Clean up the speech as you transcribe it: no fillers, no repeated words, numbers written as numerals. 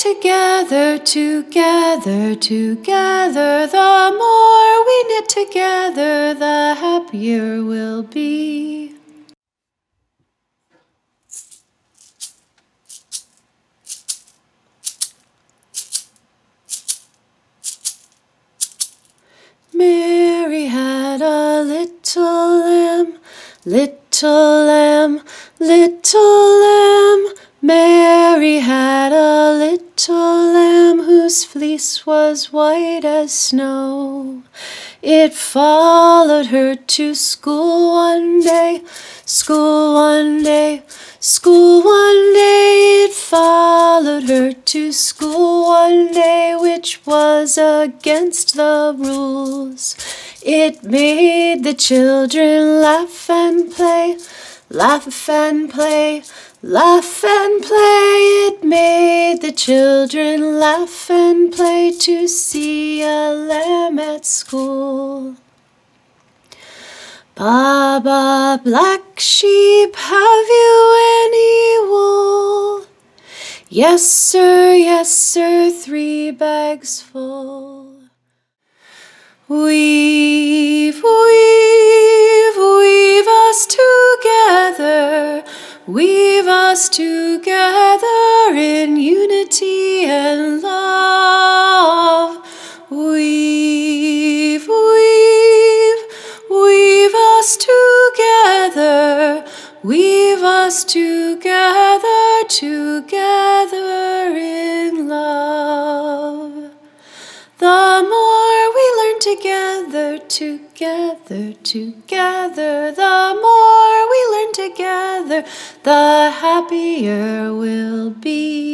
together, together, together. The more we knit together, the happier we'll be. Mary had a little lamb, little lamb, little lamb. Mary had a little lamb whose fleece was white as snow. It followed her to school one day, school one day, school one day. It followed her to school one day, which was against the rules. It made the children laugh and play, laugh and play, laugh and play. It made the children laugh and play to see a lamb at school. Baba, black sheep, have you any wool? Yes, sir, 3 bags full. Weave, weave, weave us together, weave us together in unity and love. Weave, weave, weave us together, weave us together, together in love. The more we learn together, together, together, the more we learn together, the happier we'll be.